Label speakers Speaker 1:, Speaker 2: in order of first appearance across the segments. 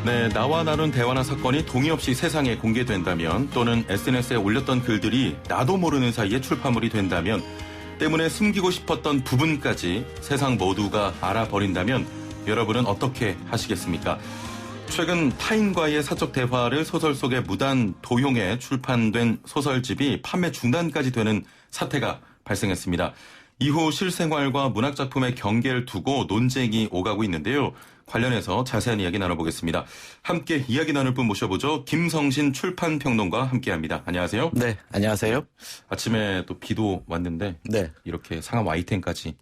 Speaker 1: 네, 나와 나눈 대화나 사건이 동의 없이 세상에 공개된다면 또는 SNS에 올렸던 글들이 나도 모르는 사이에 출판물이 된다면 때문에 숨기고 싶었던 부분까지 세상 모두가 알아버린다면 여러분은 어떻게 하시겠습니까? 최근 타인과의 사적 대화를 소설 속에 무단 도용해 출판된 소설집이 판매 중단까지 되는 사태가 발생했습니다. 이후 실생활과 문학작품의 경계를 두고 논쟁이 오가고 있는데요. 관련해서 자세한 이야기 나눠보겠습니다. 함께 이야기 나눌 분 모셔보죠. 김성신 출판평론가와 함께합니다. 안녕하세요.
Speaker 2: 네, 안녕하세요.
Speaker 1: 아침에 또 비도 왔는데
Speaker 2: 네.
Speaker 1: 이렇게 상암 Y텐까지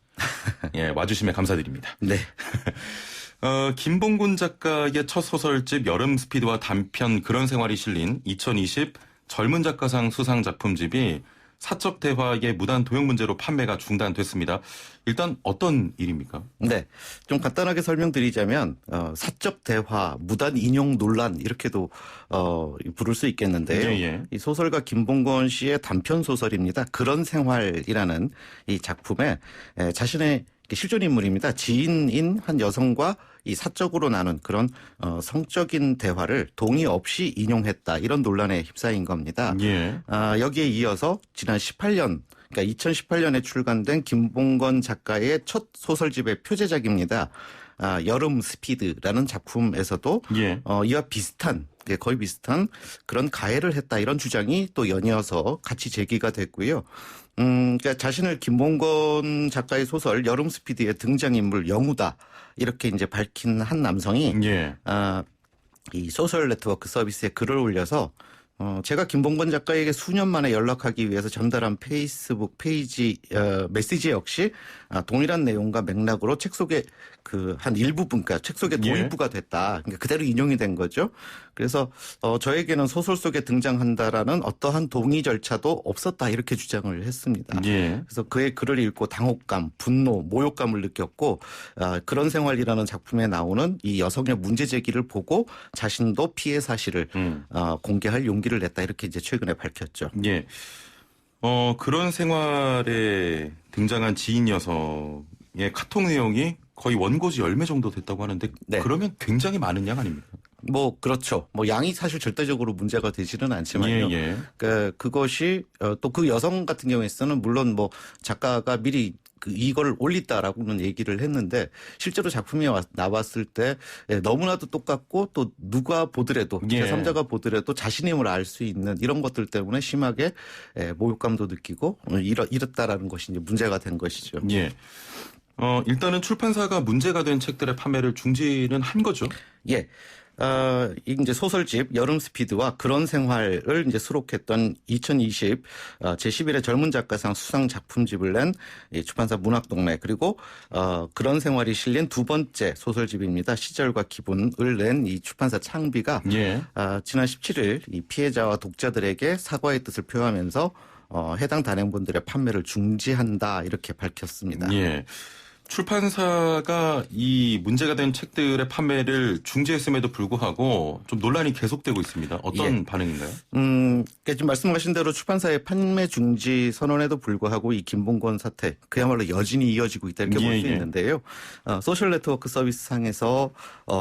Speaker 1: 와주심에 감사드립니다.
Speaker 2: 네.
Speaker 1: 김봉곤 작가의 첫 소설집 여름 스피드와 단편 그런 생활이 실린 2020 젊은 작가상 수상 작품집이 사적 대화의 무단 도용 문제로 판매가 중단됐습니다. 일단 어떤 일입니까?
Speaker 2: 네. 좀 간단하게 설명드리자면 사적 대화, 무단 인용 논란 이렇게도 부를 수 있겠는데요.
Speaker 1: 예.
Speaker 2: 이 소설가 김봉곤 씨의 단편 소설입니다. 그런 생활이라는 이 작품에 자신의 실존 인물입니다. 지인인 한 여성과 이 사적으로 나눈 그런 성적인 대화를 동의 없이 인용했다. 이런 논란에 휩싸인 겁니다.
Speaker 1: 예.
Speaker 2: 여기에 이어서 지난 18년 그러니까 2018년에 출간된 김봉건 작가의 첫 소설집의 표제작입니다. 여름 스피드라는 작품에서도
Speaker 1: 예.
Speaker 2: 이와 비슷한 거의 비슷한 그런 가해를 했다 이런 주장이 또 연이어서 같이 제기가 됐고요. 그러니까 자신을 김봉건 작가의 소설 여름 스피드의 등장인물 영우다 이렇게 이제 밝힌 한 남성이 이 소셜 네트워크 서비스에 글을 올려서 제가 김봉건 작가에게 수년 만에 연락하기 위해서 전달한 페이스북 페이지 메시지 역시 동일한 내용과 맥락으로 책 속에 그 한 일부분, 그러니까 책 속에 도입부가 됐다. 그러니까 그대로 인용이 된 거죠. 그래서 저에게는 소설 속에 등장한다라는 어떠한 동의 절차도 없었다 이렇게 주장을 했습니다. 그래서 그의 글을 읽고 당혹감, 분노, 모욕감을 느꼈고 그런 생활이라는 작품에 나오는 이 여성의 문제 제기를 보고 자신도 피해 사실을 공개할 용기를 냈다 이렇게 이제 최근에 밝혔죠.
Speaker 1: 예. 그런 생활에 등장한 지인 여성의 카톡 내용이 거의 원고지 10매 정도 됐다고 하는데
Speaker 2: 네.
Speaker 1: 그러면 굉장히 많은 양 아닙니까?
Speaker 2: 그렇죠. 양이 사실 절대적으로 문제가 되지는 않지만요. 그러니까 그것이 또 그 여성 같은 경우에서는 물론 작가가 미리 이걸 올리다라고는 얘기를 했는데 실제로 작품이 나왔을 때 너무나도 똑같고 또 누가 보더라도 제3자가 보더라도 자신임을 알 수 있는 이런 것들 때문에 심하게 모욕감도 느끼고 이랬다라는 것이 이제 문제가 된 것이죠.
Speaker 1: 예. 일단은 출판사가 문제가 된 책들의 판매를 중지는 한 거죠?
Speaker 2: 예. 이제 소설집 여름 스피드와 그런 생활을 이제 수록했던 2020 제11회 젊은 작가상 수상 작품집을 낸 출판사 문학동네 그리고 그런 생활이 실린 두 번째 소설집입니다. 시절과 기분을 낸 이 출판사 창비가 지난 17일 이 피해자와 독자들에게 사과의 뜻을 표하면서 해당 단행본들의 판매를 중지한다 이렇게 밝혔습니다.
Speaker 1: 예. 출판사가 이 문제가 된 책들의 판매를 중지했음에도 불구하고 좀 논란이 계속되고 있습니다. 어떤 반응인가요?
Speaker 2: 그러니까 지금 말씀하신 대로 출판사의 판매 중지 선언에도 불구하고 이 김봉건 사태 그야말로 여진이 이어지고 있다 이렇게 볼 수 있는데요. 소셜 네트워크 서비스 상에서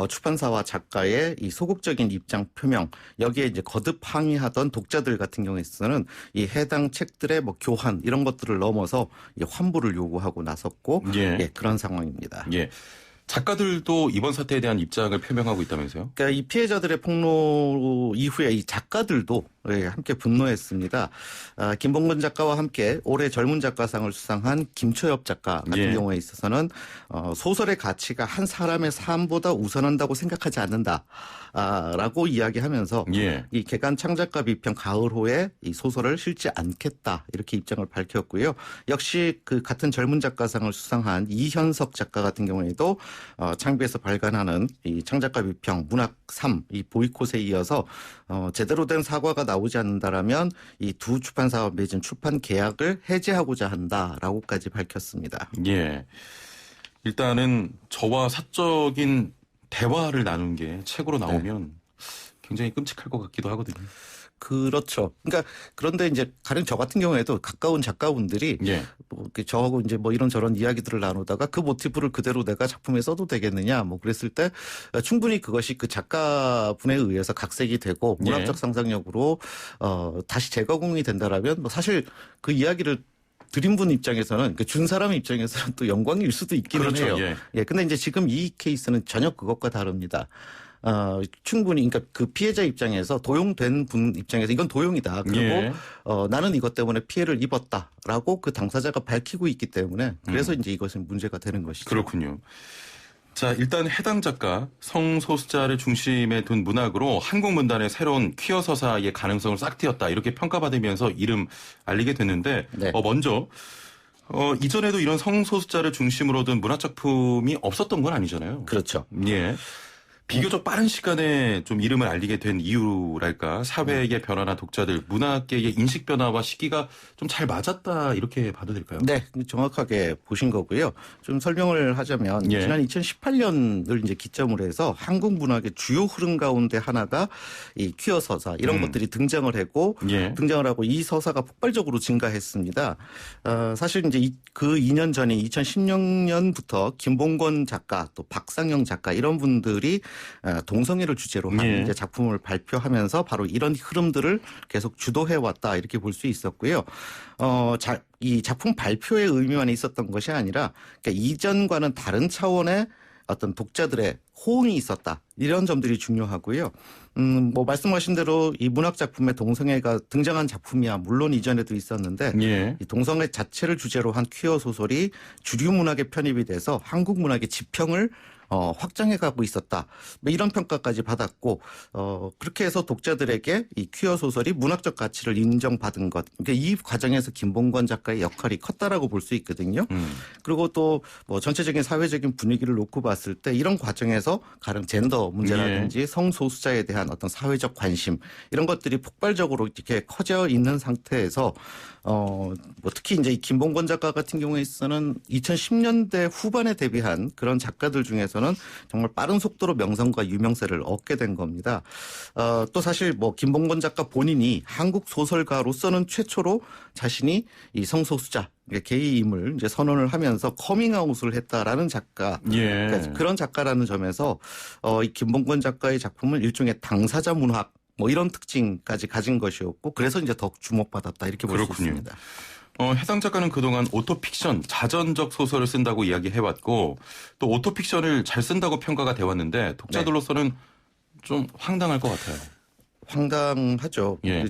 Speaker 2: 출판사와 작가의 이 소극적인 입장 표명 여기에 이제 거듭 항의하던 독자들 같은 경우에서는 이 해당 책들의 교환 이런 것들을 넘어서 환불을 요구하고 나섰고 그런 상황입니다.
Speaker 1: 예. 작가들도 이번 사태에 대한 입장을 표명하고 있다면서요?
Speaker 2: 그러니까 이 피해자들의 폭로 이후에 이 작가들도 함께 분노했습니다. 김봉건 작가와 함께 올해 젊은 작가상을 수상한 김초엽 작가 같은 경우에 있어서는 소설의 가치가 한 사람의 삶보다 우선한다고 생각하지 않는다라고 이야기하면서 이 개간 창작가 비평 가을호에 이 소설을 실지 않겠다 이렇게 입장을 밝혔고요. 역시 그 같은 젊은 작가상을 수상한 이현석 작가 같은 경우에도 창비에서 발간하는 이 창작가 비평 문학 3 이 보이콧에 이어서 제대로 된 사과가 나오지 않는다라면 이 두 출판사와 맺은 출판 계약을 해지하고자 한다라고까지 밝혔습니다.
Speaker 1: 예. 일단은 저와 사적인 대화를 나눈 게 책으로 나오면 굉장히 끔찍할 것 같기도 하거든요.
Speaker 2: 그렇죠. 그러니까 그런데 이제 가령 저 같은 경우에도 가까운 작가분들이
Speaker 1: 예.
Speaker 2: 뭐 이렇게 저하고 이제 뭐 이런저런 이야기들을 나누다가 그 모티브를 그대로 내가 작품에 써도 되겠느냐 뭐 그랬을 때 충분히 그것이 그 작가분에 의해서 각색이 되고 문학적 상상력으로 다시 재가공이 된다라면 뭐 사실 그 이야기를 드린 분 입장에서는 준 사람 입장에서는 또 영광일 수도 있기는
Speaker 1: 그렇죠.
Speaker 2: 해요. 예. 근데 이제 지금 이 케이스는 전혀 그것과 다릅니다. 충분히 그러니까 그 피해자 입장에서 도용된 분 입장에서 이건 도용이다. 그리고
Speaker 1: 예.
Speaker 2: 나는 이것 때문에 피해를 입었다라고 그 당사자가 밝히고 있기 때문에 그래서 이제 이것은 문제가 되는 것이죠.
Speaker 1: 그렇군요. 자, 일단 해당 작가 성소수자를 중심에 둔 문학으로 한국 문단의 새로운 퀴어 서사의 가능성을 싹 틔웠다. 이렇게 평가받으면서 이름 알리게 됐는데
Speaker 2: 네.
Speaker 1: 먼저 이전에도 이런 성소수자를 중심으로 둔 문학 작품이 없었던 건 아니잖아요.
Speaker 2: 그렇죠.
Speaker 1: 예. 비교적 빠른 시간에 좀 이름을 알리게 된 이유랄까, 사회의 변화나 독자들, 문학계의 인식 변화와 시기가 좀 잘 맞았다 이렇게 봐도 될까요?
Speaker 2: 네, 정확하게 보신 거고요. 좀 설명을 하자면
Speaker 1: 예.
Speaker 2: 지난 2018년을 이제 기점으로 해서 한국 문학의 주요 흐름 가운데 하나가 이 퀴어 서사 이런 것들이 등장을 하고
Speaker 1: 예.
Speaker 2: 이 서사가 폭발적으로 증가했습니다. 사실 이제 그 2년 전에 2016년부터 김봉건 작가 또 박상영 작가 이런 분들이 동성애를 주제로 한
Speaker 1: 예.
Speaker 2: 이제 작품을 발표하면서 바로 이런 흐름들을 계속 주도해 왔다 이렇게 볼 수 있었고요. 이 작품 발표의 의미만 있었던 것이 아니라 그러니까 이전과는 다른 차원의 어떤 독자들의 호응이 있었다. 이런 점들이 중요하고요. 뭐 말씀하신 대로 이 문학 작품에 동성애가 등장한 작품이야 물론 이전에도 있었는데
Speaker 1: 예.
Speaker 2: 이 동성애 자체를 주제로 한 퀴어 소설이 주류 문학에 편입이 돼서 한국 문학의 지평을 확장해가고 있었다. 뭐 이런 평가까지 받았고 그렇게 해서 독자들에게 이 퀴어 소설이 문학적 가치를 인정받은 것. 그러니까 이 과정에서 김봉건 작가의 역할이 컸다라고 볼 수 있거든요. 그리고 또 뭐 전체적인 사회적인 분위기를 놓고 봤을 때 이런 과정에서 가령 젠더 문제라든지 성소수자에 대한 어떤 사회적 관심 이런 것들이 폭발적으로 이렇게 커져 있는 상태에서 뭐 특히 이제 이 김봉건 작가 같은 경우에 있어서는 2010년대 후반에 데뷔한 그런 작가들 중에서는 정말 빠른 속도로 명성과 유명세를 얻게 된 겁니다. 또 사실 뭐 김봉건 작가 본인이 한국 소설가로서는 최초로 자신이 이 성소수자 게이임을 이제 선언을 하면서 커밍아웃을 했다라는 작가,
Speaker 1: 예.
Speaker 2: 그러니까 그런 작가라는 점에서 이 김봉건 작가의 작품은 일종의 당사자 문학. 뭐 이런 특징까지 가진 것이었고 그래서 이제 더 주목받았다 이렇게 볼 수
Speaker 1: 그렇군요.
Speaker 2: 있습니다.
Speaker 1: 해당 작가는 그동안 오토픽션, 자전적 소설을 쓴다고 이야기해왔고 또 오토픽션을 잘 쓴다고 평가가 돼왔는데 독자들로서는 좀 황당할 것 같아요.
Speaker 2: 황당하죠.
Speaker 1: 예.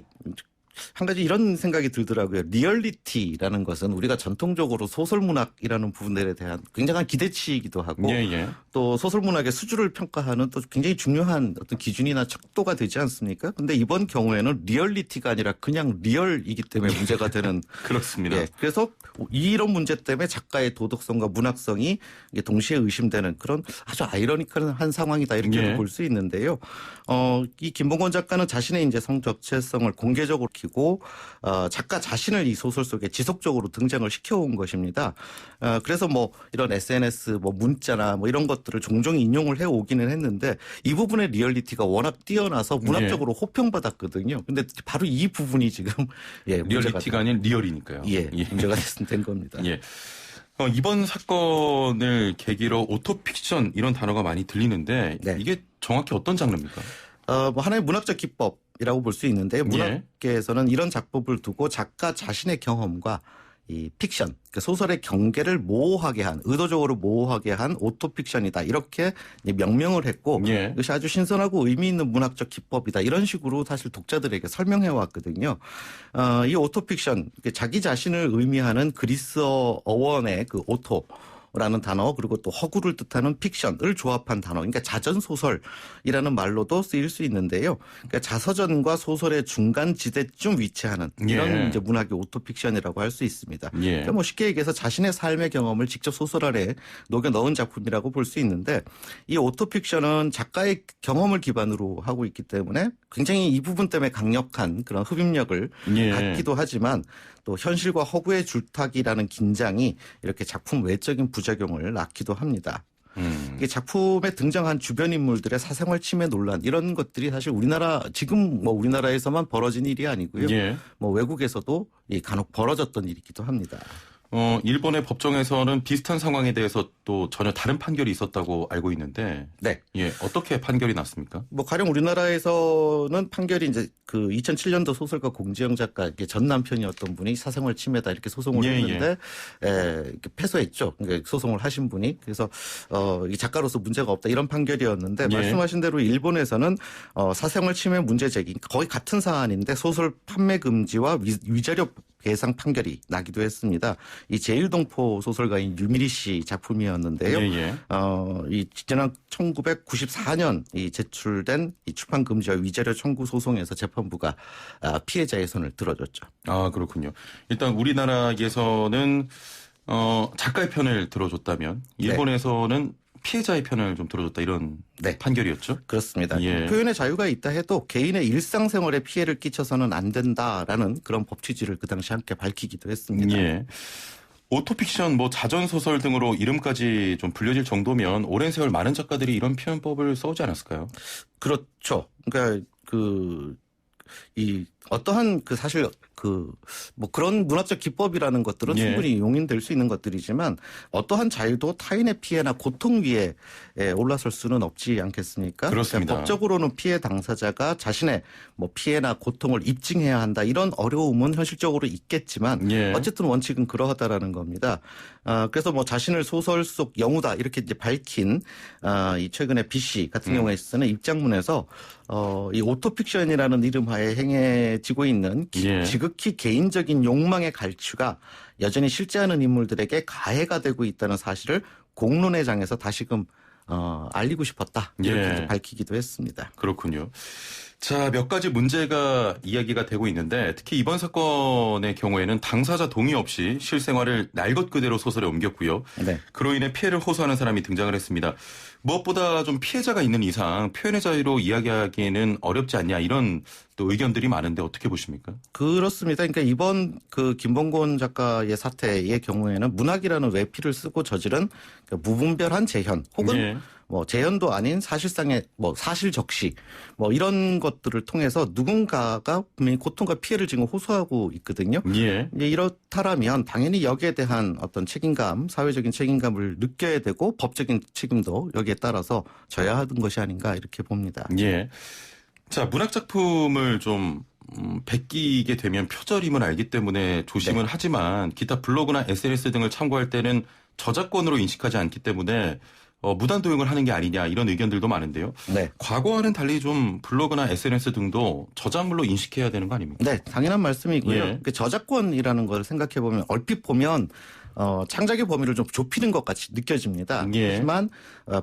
Speaker 2: 한 가지 이런 생각이 들더라고요. 리얼리티라는 것은 우리가 전통적으로 소설문학이라는 부분들에 대한 굉장한 기대치이기도 하고
Speaker 1: 예.
Speaker 2: 또 소설문학의 수준을 평가하는 또 굉장히 중요한 어떤 기준이나 척도가 되지 않습니까? 근데 이번 경우에는 리얼리티가 아니라 그냥 리얼이기 때문에 문제가 되는
Speaker 1: 그렇습니다.
Speaker 2: 예, 그래서 이런 문제 때문에 작가의 도덕성과 문학성이 동시에 의심되는 그런 아주 아이러니컬한 상황이다 이렇게 볼 수 있는데요. 이 김봉건 작가는 자신의 이제 성 적체성을 공개적으로 고 작가 자신을 이 소설 속에 지속적으로 등장을 시켜온 것입니다. 그래서 뭐 이런 SNS 뭐 문자나 뭐 이런 것들을 종종 인용을 해오기는 했는데 이 부분의 리얼리티가 워낙 뛰어나서 문학적으로 호평받았거든요. 근데 바로 이 부분이 지금
Speaker 1: 리얼리티가 아닌 리얼이니까요.
Speaker 2: 문제가 된 겁니다.
Speaker 1: 예. 이번 사건을 계기로 오토픽션 이런 단어가 많이 들리는데 이게 정확히 어떤 장르입니까?
Speaker 2: 뭐 하나의 문학적 기법이라고 볼 수 있는데 문학계에서는 이런 작법을 두고 작가 자신의 경험과 이 픽션, 그러니까 소설의 경계를 모호하게 한, 의도적으로 모호하게 한 오토픽션이다. 이렇게 명명을 했고 이것이 아주 신선하고 의미 있는 문학적 기법이다. 이런 식으로 사실 독자들에게 설명해 왔거든요. 이 오토픽션, 자기 자신을 의미하는 그리스어 어원의 그 오토 라는 단어 그리고 또 허구를 뜻하는 픽션을 조합한 단어 그러니까 자전소설이라는 말로도 쓰일 수 있는데요. 그러니까 자서전과 소설의 중간 지대쯤 위치하는 이런 이제 문학의 오토픽션이라고 할 수 있습니다. 그러니까 뭐 쉽게 얘기해서 자신의 삶의 경험을 직접 소설 안에 녹여 넣은 작품이라고 볼 수 있는데 이 오토픽션은 작가의 경험을 기반으로 하고 있기 때문에 굉장히 이 부분 때문에 강력한 그런 흡입력을 갖기도 하지만 또 현실과 허구의 줄타기라는 긴장이 이렇게 작품 외적인 부작용을 낳기도 합니다. 이게 작품에 등장한 주변 인물들의 사생활 침해 논란 이런 것들이 사실 지금 뭐 우리나라에서만 벌어진 일이 아니고요.
Speaker 1: 예.
Speaker 2: 뭐 외국에서도 간혹 벌어졌던 일이기도 합니다.
Speaker 1: 일본의 법정에서는 비슷한 상황에 대해서 또 전혀 다른 판결이 있었다고 알고 있는데,
Speaker 2: 네.
Speaker 1: 예, 어떻게 판결이 났습니까?
Speaker 2: 뭐 가령 우리나라에서는 판결이 이제 그 2007년도 소설가 공지영 작가 전 남편이었던 분이 사생활 침해다 이렇게 소송을 했는데 이렇게 패소했죠. 그러니까 소송을 하신 분이 그래서 이 작가로서 문제가 없다 이런 판결이었는데 말씀하신 대로 일본에서는 사생활 침해 문제 제기 거의 같은 사안인데 소설 판매 금지와 위자료 배상 판결이 나기도 했습니다. 이 제일동포 소설가인 유미리 씨 작품이었는데요. 이 지난 1994년 이 제출된 이 출판 금지와 위자료 청구 소송에서 재판부가 피해자의 손을 들어줬죠.
Speaker 1: 아, 그렇군요. 일단 우리나라에서는 작가의 편을 들어줬다면 일본에서는 피해자의 편을 좀 들어줬다 이런 판결이었죠?
Speaker 2: 그렇습니다. 표현의 자유가 있다 해도 개인의 일상생활에 피해를 끼쳐서는 안 된다라는 그런 법 취지를 그 당시 함께 밝히기도 했습니다.
Speaker 1: 오토픽션, 뭐 자전소설 등으로 이름까지 좀 불려질 정도면 오랜 세월 많은 작가들이 이런 표현법을 써오지 않았을까요?
Speaker 2: 그렇죠. 그러니까 어떠한 사실 뭐 그런 문화적 기법이라는 것들은 충분히 용인될 수 있는 것들이지만 어떠한 자유도 타인의 피해나 고통 위에 올라설 수는 없지 않겠습니까?
Speaker 1: 그렇습니다.
Speaker 2: 그러니까 법적으로는 피해 당사자가 자신의 뭐 피해나 고통을 입증해야 한다 이런 어려움은 현실적으로 있겠지만 어쨌든 원칙은 그러하다라는 겁니다. 그래서 뭐 자신을 소설 속 영우다 이렇게 이제 밝힌 이 최근에 B 씨 같은 경우에 쓰는 입장문에서 이 오토픽션이라는 이름하에 행해지고 있는 지극히 개인적인 욕망의 갈취가 여전히 실제하는 인물들에게 가해가 되고 있다는 사실을 공론의 장에서 다시금 알리고 싶었다 이렇게 밝히기도 했습니다.
Speaker 1: 그렇군요. 자, 몇 가지 문제가 이야기가 되고 있는데 특히 이번 사건의 경우에는 당사자 동의 없이 실생활을 날 것 그대로 소설에 옮겼고요. 그로 인해 피해를 호소하는 사람이 등장을 했습니다. 무엇보다 좀 피해자가 있는 이상 표현의 자유로 이야기하기에는 어렵지 않냐 이런 또 의견들이 많은데 어떻게 보십니까?
Speaker 2: 그렇습니다. 그러니까 이번 김봉곤 작가의 사태의 경우에는 문학이라는 외피를 쓰고 저지른 무분별한 재현 혹은 뭐 재현도 아닌 사실상의 뭐 사실 적시 뭐 이런 것들을 통해서 누군가가 분명히 고통과 피해를 지금 호소하고 있거든요. 이제 이렇다라면 당연히 여기에 대한 어떤 책임감, 사회적인 책임감을 느껴야 되고 법적인 책임도 여기에 따라서 져야 하는 것이 아닌가 이렇게 봅니다.
Speaker 1: 자, 문학 작품을 좀 베끼게 되면 표절임을 알기 때문에 조심은 하지만 기타 블로그나 SNS 등을 참고할 때는 저작권으로 인식하지 않기 때문에 무단 도용을 하는 게 아니냐 이런 의견들도 많은데요. 과거와는 달리 좀 블로그나 SNS 등도 저작물로 인식해야 되는 거 아닙니까? 네,
Speaker 2: 당연한 말씀이고요. 저작권이라는 걸 생각해 보면 얼핏 보면 창작의 범위를 좀 좁히는 것 같이 느껴집니다. 하지만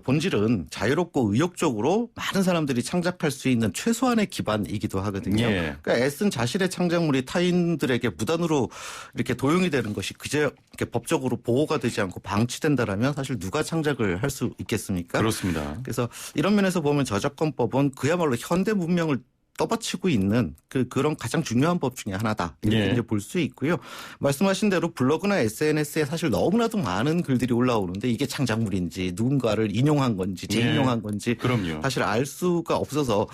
Speaker 2: 본질은 자유롭고 의욕적으로 많은 사람들이 창작할 수 있는 최소한의 기반이기도 하거든요. 그러니까 애쓴 자신의 창작물이 타인들에게 무단으로 이렇게 도용이 되는 것이 그저 이렇게 법적으로 보호가 되지 않고 방치된다라면 사실 누가 창작을 할 수 있겠습니까?
Speaker 1: 그렇습니다.
Speaker 2: 그래서 이런 면에서 보면 저작권법은 그야말로 현대 문명을 떠받치고 있는 그런 가장 중요한 법 중에 하나다. 이렇게 이제 볼 수 있고요. 말씀하신 대로 블로그나 SNS에 사실 너무나도 많은 글들이 올라오는데 이게 창작물인지 누군가를 인용한 건지 재인용한 건지 사실 알 수가 없어서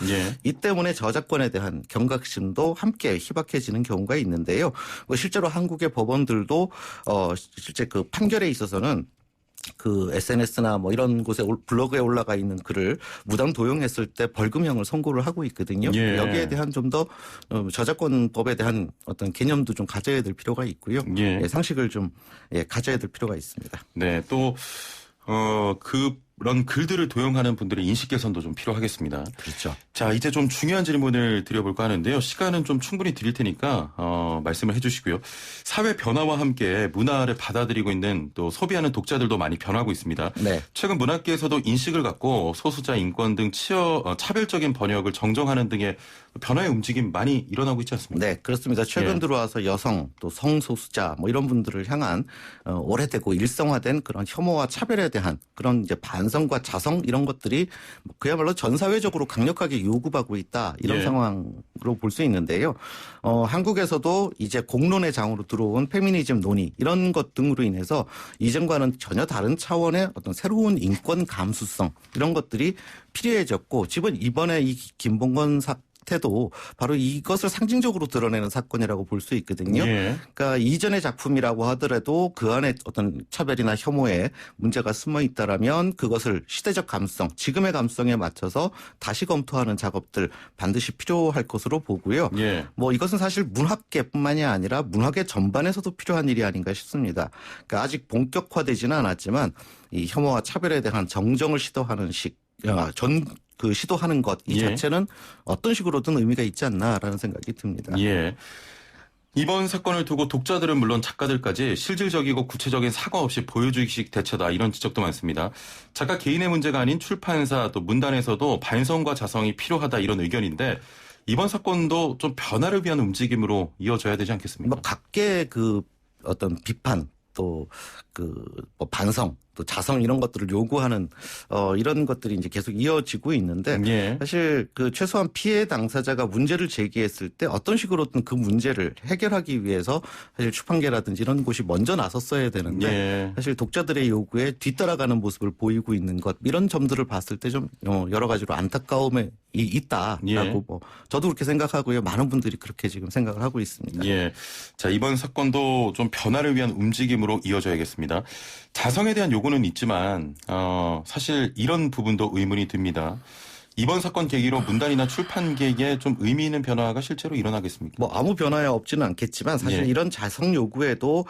Speaker 2: 이 때문에 저작권에 대한 경각심도 함께 희박해지는 경우가 있는데요. 실제로 한국의 법원들도 실제 그 판결에 있어서는 SNS나 뭐 이런 곳에 블로그에 올라가 있는 글을 무단 도용했을 때 벌금형을 선고를 하고 있거든요. 여기에 대한 좀 더 저작권법에 대한 어떤 개념도 좀 가져야 될 필요가 있고요. 상식을 좀 가져야 될 필요가 있습니다.
Speaker 1: 네, 또 그런 글들을 도용하는 분들의 인식 개선도 좀 필요하겠습니다.
Speaker 2: 그렇죠.
Speaker 1: 자, 이제 좀 중요한 질문을 드려볼까 하는데요. 시간은 좀 충분히 드릴 테니까 말씀을 해주시고요. 사회 변화와 함께 문화를 받아들이고 있는 또 소비하는 독자들도 많이 변하고 있습니다. 최근 문학계에서도 인식을 갖고 소수자 인권 등 차별적인 번역을 정정하는 등의 변화의 움직임 많이 일어나고 있지 않습니까?
Speaker 2: 네, 그렇습니다. 최근 들어와서 여성 또 성소수자 뭐 이런 분들을 향한 오래되고 일성화된 그런 혐오와 차별에 대한 그런 이제 반성과 자성 이런 것들이 그야말로 전 사회적으로 강력하게 요구받고 있다 이런
Speaker 1: 예.
Speaker 2: 상황으로 볼 수 있는데요. 한국에서도 이제 공론의 장으로 들어온 페미니즘 논의 이런 것 등으로 인해서 이전과는 전혀 다른 차원의 어떤 새로운 인권 감수성 이런 것들이 필요해졌고 지금 이번에 이 김봉건 사태도 바로 이것을 상징적으로 드러내는 사건이라고 볼 수 있거든요.
Speaker 1: 예.
Speaker 2: 그러니까 이전의 작품이라고 하더라도 그 안에 어떤 차별이나 혐오에 문제가 숨어 있다라면 그것을 시대적 감수성, 지금의 감수성에 맞춰서 다시 검토하는 작업들 반드시 필요할 것으로 보고요.
Speaker 1: 예.
Speaker 2: 뭐 이것은 사실 문학계뿐만이 아니라 문학계 전반에서도 필요한 일이 아닌가 싶습니다. 그러니까 아직 본격화되지는 않았지만 이 혐오와 차별에 대한 정정을 시도하는 시도하는 것 이
Speaker 1: 예.
Speaker 2: 자체는 어떤 식으로든 의미가 있지 않나라는 생각이 듭니다.
Speaker 1: 예. 이번 사건을 두고 독자들은 물론 작가들까지 실질적이고 구체적인 사과 없이 보여주기식 대처다 이런 지적도 많습니다. 작가 개인의 문제가 아닌 출판사 또 문단에서도 반성과 자성이 필요하다 이런 의견인데 이번 사건도 좀 변화를 위한 움직임으로 이어져야 되지 않겠습니까?
Speaker 2: 뭐 각계 그 어떤 비판 또 뭐 반성 또 자성 이런 것들을 요구하는 이런 것들이 이제 계속 이어지고 있는데
Speaker 1: 예.
Speaker 2: 사실 그 최소한 피해 당사자가 문제를 제기했을 때 어떤 식으로든 그 문제를 해결하기 위해서 사실 출판계라든지 이런 곳이 먼저 나섰어야 되는데
Speaker 1: 예.
Speaker 2: 사실 독자들의 요구에 뒤따라가는 모습을 보이고 있는 것 이런 점들을 봤을 때 좀 여러 가지로 안타까움이 있다라고
Speaker 1: 예.
Speaker 2: 뭐 저도 그렇게 생각하고요. 많은 분들이 그렇게 지금 생각을 하고 있습니다.
Speaker 1: 예. 자, 이번 사건도 좀 변화를 위한 움직임으로 이어져야겠습니다. 자성에 대한 요구는 있지만, 사실 이런 부분도 의문이 듭니다. 이번 사건 계기로 문단이나 출판계에 좀 의미 있는 변화가 실제로 일어나겠습니까?
Speaker 2: 뭐 아무 변화야 없지는 않겠지만 사실
Speaker 1: 예.
Speaker 2: 이런 자성 요구에도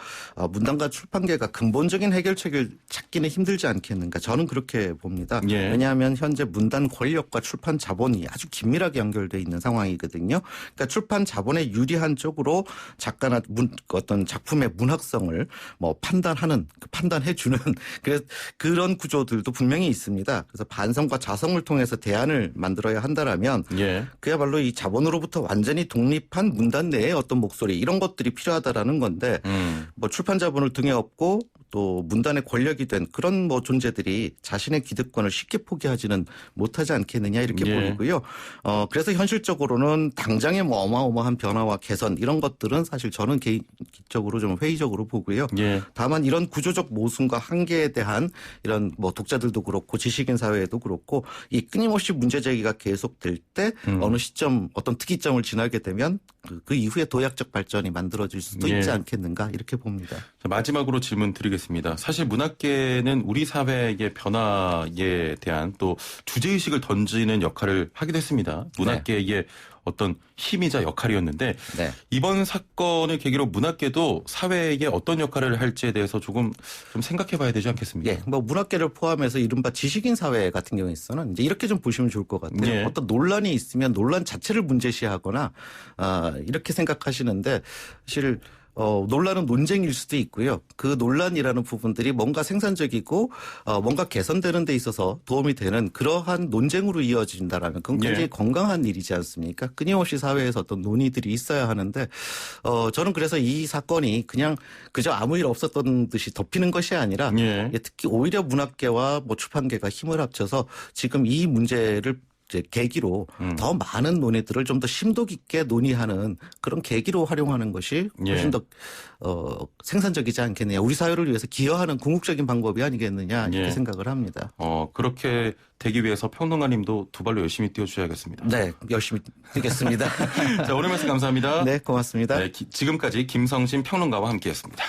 Speaker 2: 문단과 출판계가 근본적인 해결책을 찾기는 힘들지 않겠는가 저는 그렇게 봅니다.
Speaker 1: 예.
Speaker 2: 왜냐하면 현재 문단 권력과 출판 자본이 아주 긴밀하게 연결돼 있는 상황이거든요. 그러니까 출판 자본에 유리한 쪽으로 작가나 어떤 작품의 문학성을 뭐 판단해주는 그런 구조들도 분명히 있습니다. 그래서 반성과 자성을 통해서 대안을 만들어야 한다라면
Speaker 1: 예.
Speaker 2: 그야말로 이 자본으로부터 완전히 독립한 문단 내의 어떤 목소리 이런 것들이 필요하다라는 건데 뭐 출판 자본을 등에 업고 또 문단의 권력이 된 그런 뭐 존재들이 자신의 기득권을 쉽게 포기하지는 못하지 않겠느냐 이렇게
Speaker 1: 예.
Speaker 2: 보이고요. 그래서 현실적으로는 당장의 뭐 어마어마한 변화와 개선 이런 것들은 사실 저는 개인적으로 좀 회의적으로 보고요.
Speaker 1: 예.
Speaker 2: 다만 이런 구조적 모순과 한계에 대한 이런 뭐 독자들도 그렇고 지식인 사회에도 그렇고 이 끊임없이 문제 제기가 계속될 때 어느 시점 어떤 특이점을 지나게 되면 그 이후에 도약적 발전이 만들어질 수도
Speaker 1: 예.
Speaker 2: 있지 않겠는가 이렇게 봅니다.
Speaker 1: 자, 마지막으로 질문 드리겠습니다. 사실 문학계는 우리 사회의 변화에 대한 또 주제의식을 던지는 역할을 하기도 했습니다. 문학계의 어떤 힘이자 역할이었는데
Speaker 2: 네.
Speaker 1: 이번 사건을 계기로 문학계도 사회에 어떤 역할을 할지에 대해서 조금 좀 생각해 봐야 되지 않겠습니까?
Speaker 2: 예, 뭐 문학계를 포함해서 이른바 지식인 사회 같은 경우에서는 이제 이렇게 좀 보시면 좋을 것 같아요.
Speaker 1: 예.
Speaker 2: 어떤 논란이 있으면 논란 자체를 문제시하거나 이렇게 생각하시는데 사실 논란은 논쟁일 수도 있고요. 그 논란이라는 부분들이 뭔가 생산적이고 뭔가 개선되는 데 있어서 도움이 되는 그러한 논쟁으로 이어진다라면 그건 굉장히
Speaker 1: 예.
Speaker 2: 건강한 일이지 않습니까? 끊임없이 사회에서 어떤 논의들이 있어야 하는데 저는 그래서 이 사건이 그저 아무 일 없었던 듯이 덮이는 것이 아니라
Speaker 1: 예.
Speaker 2: 특히 오히려 문학계와 뭐 출판계가 힘을 합쳐서 지금 이 문제를 이제 계기로 더 많은 논의들을 좀 더 심도 깊게 논의하는 그런 계기로 활용하는 것이 훨씬 더 생산적이지 않겠느냐. 우리 사회를 위해서 기여하는 궁극적인 방법이 아니겠느냐 이렇게
Speaker 1: 예.
Speaker 2: 생각을 합니다.
Speaker 1: 그렇게 되기 위해서 평론가님도 두 발로 열심히 뛰어주셔야겠습니다.
Speaker 2: 네, 열심히 하겠습니다.
Speaker 1: 자, 오늘 말씀 감사합니다.
Speaker 2: 네, 고맙습니다.
Speaker 1: 네, 지금까지 김성신 평론가와 함께했습니다.